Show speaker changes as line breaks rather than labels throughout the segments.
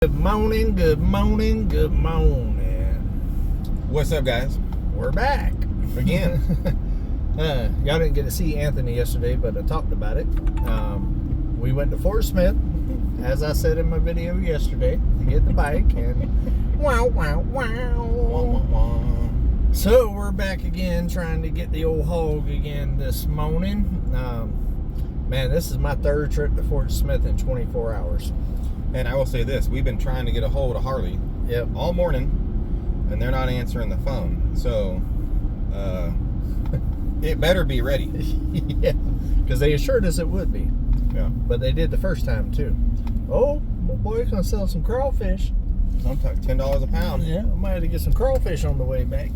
Good morning, good morning, good morning.
What's up, guys?
We're back
Again.
Y'all didn't get to see Anthony yesterday, but I talked about it. We went to Fort Smith, as I said in my video yesterday, to get the bike, and wow, wow, wow.
Wah, wah, wah.
So we're back again, trying to get the old hog again this morning. Man, this is my third trip to Fort Smith in 24 hours.
And I will say this, we've been trying to get a hold of Harley all morning, and they're not answering the phone. So, it better be ready.
Yeah, because they assured us it would be.
Yeah.
But they did the first time, too. Oh, my boy's going to sell some crawfish.
I'm talking $10 a pound.
Yeah, I might have to get some crawfish on the way back.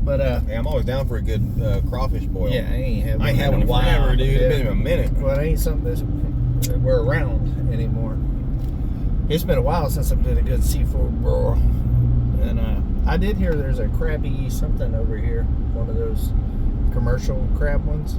But,
hey, I'm always down for a good crawfish boil.
yeah, I ain't had
one in a while, dude.
Yeah.
It's been a minute.
Well, it ain't something that we're around anymore. It's been a while since I've did a good seafood broil. And I did hear there's a crabby something over here. One of those commercial crab ones.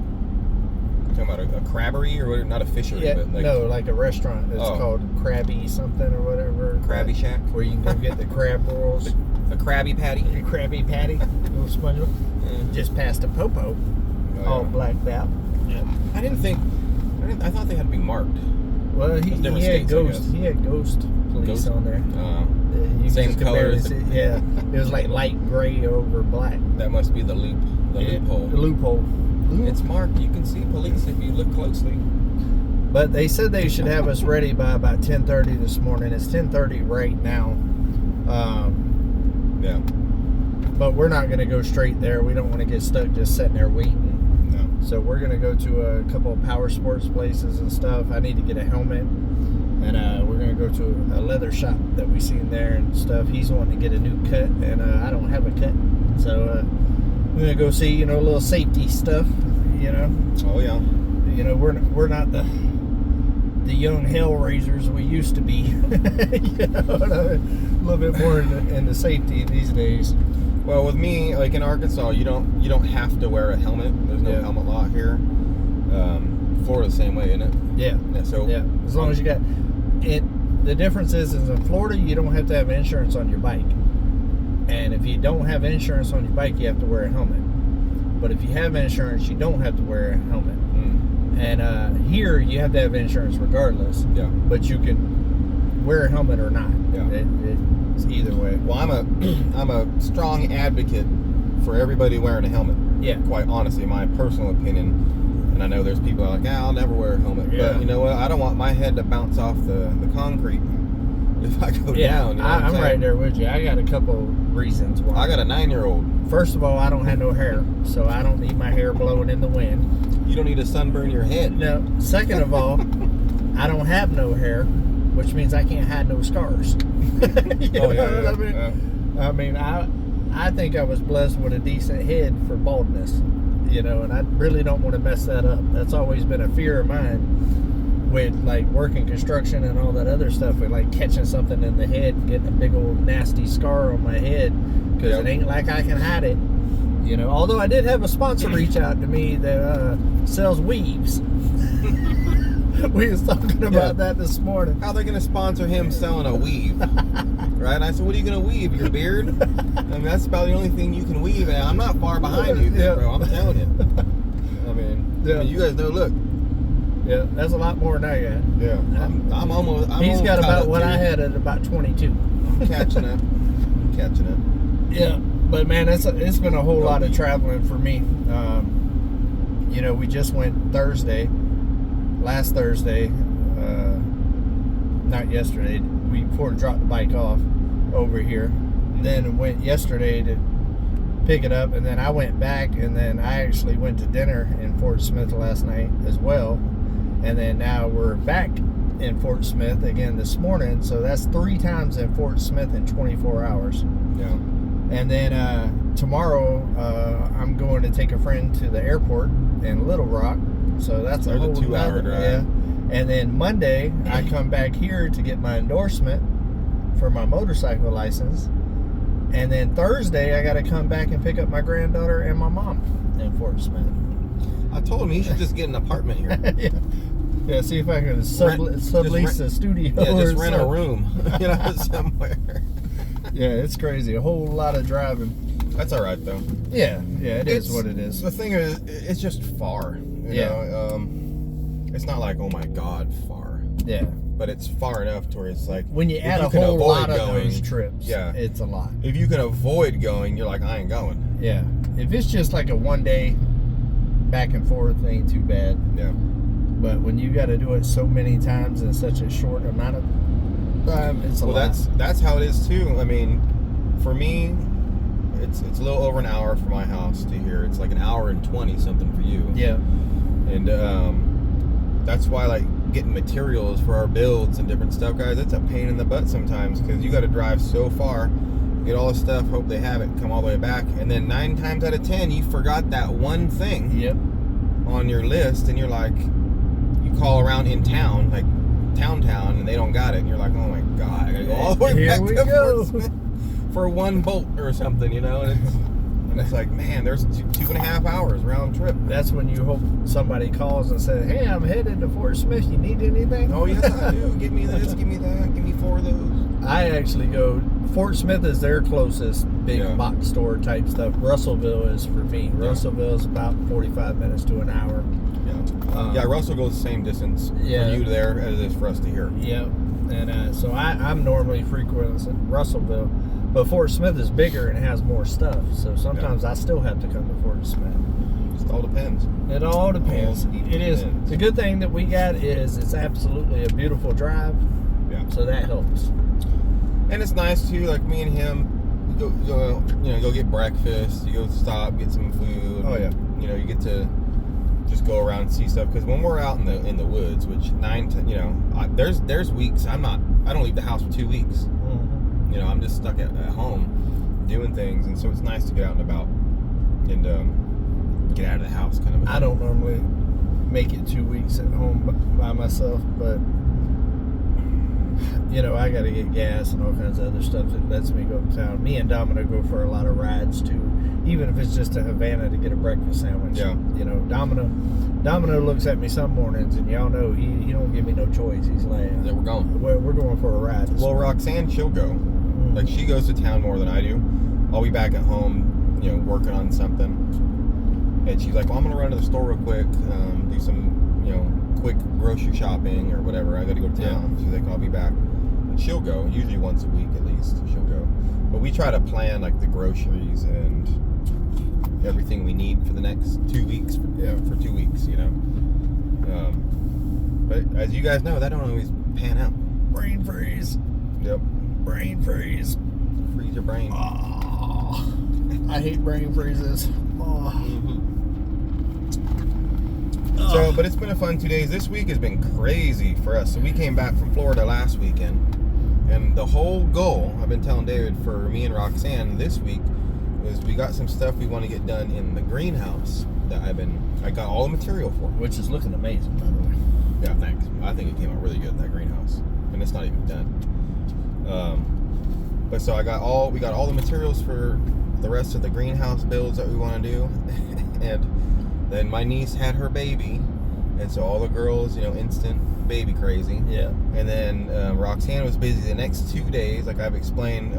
You're talking about a crabbery or what? Not a fishery,
Yeah,
but like...
no, like a restaurant that's called Krabby something or whatever.
Krabby Shack?
Where you can go get the crab rolls.
A Krabby Patty?
A Krabby Patty. Little sponge. Just past a popo. All blacked out.
Yeah. I thought they had to be marked.
Well, he had ghost police on there. You
Same
just
color as
yeah, it was like light gray over black.
That must be the loophole.
The loophole.
It's marked. You can see police if you look closely.
But they said they should have us ready by about 10:30 this morning. It's 10:30 right now.
Yeah.
But we're not going to go straight there. We don't want to get stuck just sitting there waiting.
No.
So we're going to go to a couple of power sports places and stuff. I need to get a helmet. And we're going to go to a leather shop that we seen there and stuff. He's wanting to get a new cut, and I don't have a cut. So we're going to go see, a little safety stuff,
Oh, yeah.
We're not the young hell raisers we used to be. A little bit more into safety these days.
Well, with me, like in Arkansas, you don't have to wear a helmet. There's no helmet law here. Florida's the same way, isn't it?
Yeah. As long as you got it. The difference is in Florida, you don't have to have insurance on your bike. And if you don't have insurance on your bike, you have to wear a helmet. But if you have insurance, you don't have to wear a helmet. And here, you have to have insurance regardless.
Yeah.
But you can wear a helmet or not.
Yeah.
It's either way.
Well, I'm a strong advocate for everybody wearing a helmet.
Yeah.
Quite honestly, my personal opinion. And I know there's people that are like, I'll never wear a helmet.
Yeah.
But you know what? I don't want my head to bounce off the concrete if I go down. You know
I'm right there with you. I got a couple reasons why.
I got a 9-year-old.
First of all, I don't have no hair, so I don't need my hair blowing in the wind.
You don't need to sunburn your head.
No. Second of all, I don't have no hair, which means I can't hide no scars. I mean, I think I was blessed with a decent head for baldness, and I really don't want to mess that up. That's always been a fear of mine with like working construction and all that other stuff, with like catching something in the head and getting a big old nasty scar on my head, because it ain't like I can hide it. Although I did have a sponsor reach out to me that sells weaves. We was talking about that this morning.
How are they going to sponsor him selling a weave? Right? And I said, what are you going to weave? Your beard? I mean, that's about the only thing you can weave. And I'm not far behind you, bro. I'm telling you. I mean, you guys know, look.
Yeah, that's a lot more than I got.
Yeah. I'm almost.
He's got about what I had at about 22.
I'm catching up.
Yeah. But man, it's been a whole lot of traveling for me. We just went last Thursday, not yesterday. We dropped the bike off over here. Then went yesterday to pick it up, and then I went back, and then I actually went to dinner in Fort Smith last night as well. And then now we're back in Fort Smith again this morning. So that's 3 times in Fort Smith in 24 hours.
Yeah.
And then tomorrow, I'm going to take a friend to the airport in Little Rock. So that's a whole
2-hour drive.
Yeah. And then Monday, I come back here to get my endorsement for my motorcycle license. And then Thursday, I got to come back and pick up my granddaughter and my mom in Fort Smith.
I told him he should just get an apartment here.
Yeah. Yeah, see if I can sublease a studio.
Yeah, just rent a room, somewhere.
Yeah, it's crazy. A whole lot of driving.
That's all right though.
Yeah, it is what it is.
The thing is, it's just far. You know? It's not like, oh my God, far.
Yeah.
But it's far enough to where it's like,
when you add a whole lot of those trips, it's a lot.
If you can avoid going, you're like, I ain't going.
Yeah. If it's just like a 1 day back and forth, it ain't too bad.
Yeah.
But when you got to do it so many times in such a short amount of time, it's a lot.
That's how it is too. I mean, for me, it's a little over an hour from my house to here. It's like an hour and 20 something for you.
Yeah.
And that's why, like, getting materials for our builds and different stuff, guys, it's a pain in the butt sometimes, because you got to drive so far, get all the stuff, hope they have it, come all the way back, and then 9 times out of 10 you forgot that one thing on your list, and you're like, you call around in town, like town, and they don't got it, and you're like, oh my God, I gotta go all the way back to Fort Smith for one bolt or something, and it's like, man, there's 2.5 hours round trip.
That's when you hope somebody calls and says, hey, I'm headed to Fort Smith. You need anything?
Oh, yes, I do. Give me this, give me that, give me 4 of those.
I actually go, Fort Smith is their closest big box store type stuff. Russellville is for me. Russellville is about 45 minutes to an hour.
Yeah, Russellville is the same distance for you there as it is for us to here.
Yeah, and so I'm normally frequent in Russellville, but Fort Smith is bigger and has more stuff, so sometimes I still have to come to Fort Smith.
It all depends.
It all depends. It is. The good thing that we got is it's absolutely a beautiful drive. Yeah. So that helps.
And it's nice too. Like me and him, go get breakfast. You go stop, get some food.
Oh yeah.
You get to just go around and see stuff, because when we're out in the woods, which there's weeks I don't leave the house for 2 weeks. Mm-hmm. I'm just stuck at home doing things, and so it's nice to get out and about and get out of the house kind of.
I don't normally make it 2 weeks at home by myself, but I got to get gas and all kinds of other stuff that lets me go uptown. Me and Domino go for a lot of rides too, even if it's just to Havana to get a breakfast sandwich. Yeah. Domino looks at me some mornings, and y'all know he don't give me no choice. He's like,
yeah, we're going.
We're going for a ride.
Well, Roxanne, she'll go. Mm-hmm. Like, she goes to town more than I do. I'll be back at home, working on something, and she's like, well, I'm gonna run to the store real quick, do some, quick grocery shopping or whatever. I gotta go to town. She's like, I'll be back. And she'll go, usually once a week at least. She'll go. But we try to plan like the groceries and everything we need for the next 2 weeks. For 2 weeks, But as you guys know, that don't always pan out.
Brain freeze.
Yep.
Brain freeze.
Freeze your brain.
Oh, I hate brain freezes. Oh.
Mm-hmm. So, but it's been a fun 2 days. This week has been crazy for us. So we came back from Florida last weekend, and the whole goal, I've been telling David, for me and Roxanne this week, was we got some stuff we want to get done in the greenhouse that I got all the material for.
Which is looking amazing, by the way.
Yeah, thanks. I think it came out really good in that greenhouse, and it's not even done. But so we got all the materials for the rest of the greenhouse builds that we want to do, and then my niece had her baby, and so all the girls, instant baby crazy. Yeah. And then Roxanne was busy the next 2 days, like I've explained,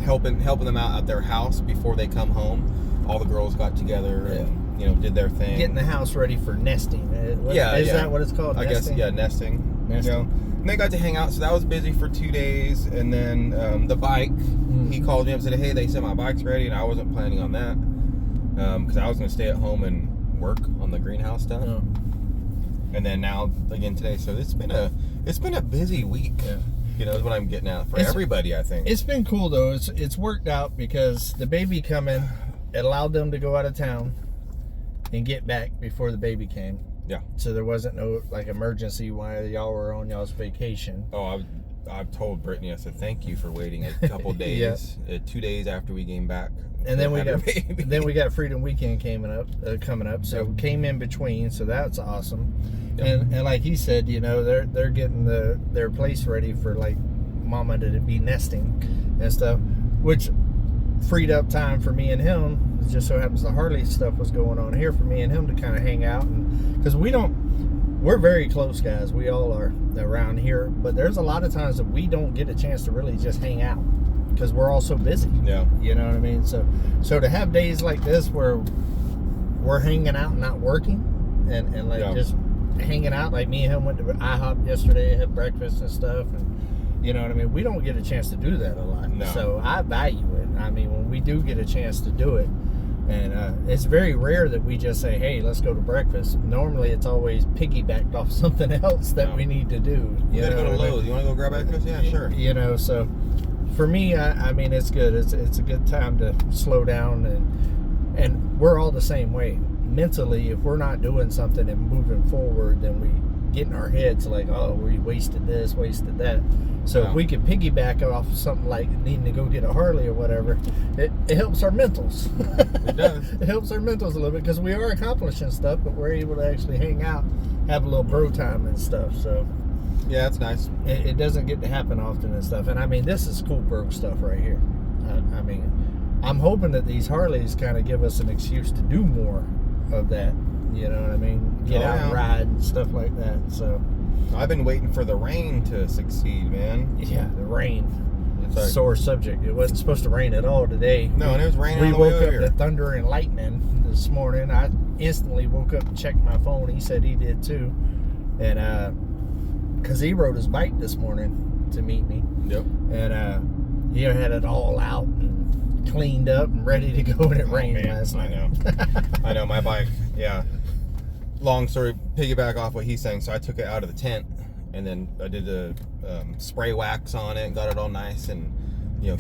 helping them out at their house before they come home. All the girls got together and did their thing.
Getting the house ready for nesting. Is that what it's called?
I guess, nesting. And they got to hang out, so that was busy for 2 days. And then the bike, he called me up and said, hey, they said my bike's ready, and I wasn't planning on that. Because I was going to stay at home and work on the greenhouse stuff. Oh. And then now again today, so it's been a busy week. Yeah. Is what I'm getting at for everybody, I think. It's
been cool though. It's worked out because the baby coming, it allowed them to go out of town and get back before the baby came. Yeah. So there wasn't no emergency while y'all were on y'all's vacation.
Oh, I've told Brittany, I said thank you for waiting a couple days, 2 days after we came back.
And then we got Freedom Weekend coming up. So came in between, so that's awesome. Yep. And like he said, they're getting their place ready for mama to be nesting and stuff, which freed up time for me and him. It just so happens the Harley stuff was going on here for me and him to kind of hang out, and because we don't we're very close, guys. We all are around here, but there's a lot of times that we don't get a chance to really just hang out because we're all so busy.
Yeah.
You know what I mean? So to have days like this where we're hanging out and not working and like just hanging out, like me and him went to IHOP yesterday, had breakfast and stuff, and you know what I mean? We don't get a chance to do that a lot.
No.
So I value it. I mean, when we do get a chance to do it, and it's very rare that we just say, hey, let's go to breakfast. Normally, it's always piggybacked off something else that we need to do.
You gotta go to Lowe's. You want to go grab breakfast? Yeah, sure.
You know, so for me, I mean, it's good. It's a good time to slow down, and we're all the same way. Mentally, if we're not doing something and moving forward, then we get in our heads like, oh, we wasted this, wasted that. So if we could piggyback off something like needing to go get a Harley or whatever, it helps our mentals.
It does.
It helps our mentals a little bit because we are accomplishing stuff, but we're able to actually hang out, have a little bro time and stuff. So
yeah, that's nice.
It doesn't get to happen often and stuff. And I mean, this is cool bro stuff right here. I mean, I'm hoping that these Harleys kind of give us an excuse to do more of that. You know what I mean? Get out and ride and stuff like that. So
I've been waiting for the rain to succeed, man.
Yeah, the rain. It's a sore subject. It wasn't supposed to rain at all today.
No, and it was raining.
We woke up to thunder and lightning this morning. I instantly woke up and checked my phone. He said he did too, and because he rode his bike this morning to meet me.
Yep.
And he had it all out and cleaned up and ready to go, and it rained last night.
I know. I know my bike. Yeah. Long story, piggyback off what he's saying. So I took it out of the tent, and then I did the spray wax on it and got it all nice and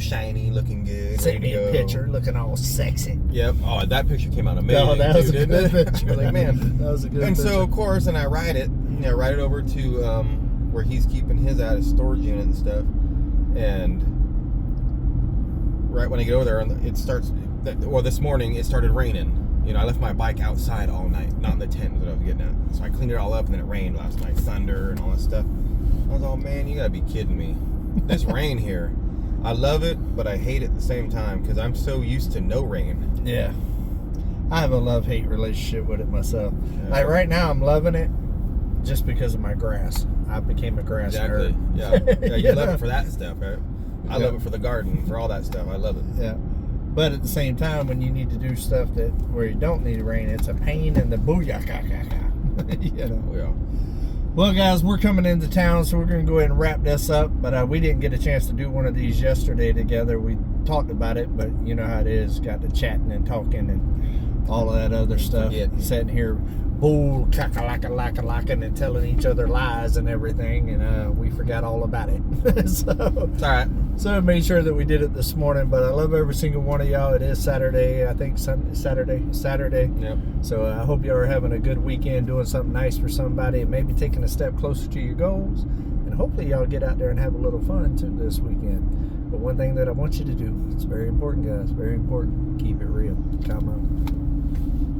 shiny, looking good.
Sent me a picture, looking all sexy.
Yep. Oh, that picture came out amazing.
No, that was a good picture.
Like, man,
that was a good.
And
picture.
so of course, and I ride it over to where he's keeping his at his storage unit and stuff, and right when I get over there, it starts. Well, this morning it started raining. I left my bike outside all night, not in the tent that I was getting at. So I cleaned it all up, and then it rained last night, thunder and all that stuff. I was all, man, you gotta be kidding me. This rain here, I love it, but I hate it at the same time because I'm so used to no rain.
Yeah. I have a love-hate relationship with it myself.
Yeah.
Like right now, I'm loving it just because of my grass. I became a grass nerd.
Yeah, you love it for that stuff, right? I love it for the garden, for all that stuff. I love it.
Yeah. But at the same time, when you need to do stuff where you don't need rain, it's a pain in the booyaka.
Yeah.
Well, guys, we're coming into town, so we're going to go ahead and wrap this up. But we didn't get a chance to do one of these yesterday together. We talked about it, but you know how it is. Got to chatting and talking and all of that other stuff. Sitting here, bull, kakalaka-laka-laka, and telling each other lies and everything, and we forgot all about it. So
it's all right.
So I made sure that we did it this morning, but I love every single one of y'all. It is Saturday, I think Saturday.
Yep.
So I hope y'all are having a good weekend, doing something nice for somebody, and maybe taking a step closer to your goals. And hopefully y'all get out there and have a little fun too this weekend. But one thing that I want you to do, it's very important, guys, very important, keep it real. Come on.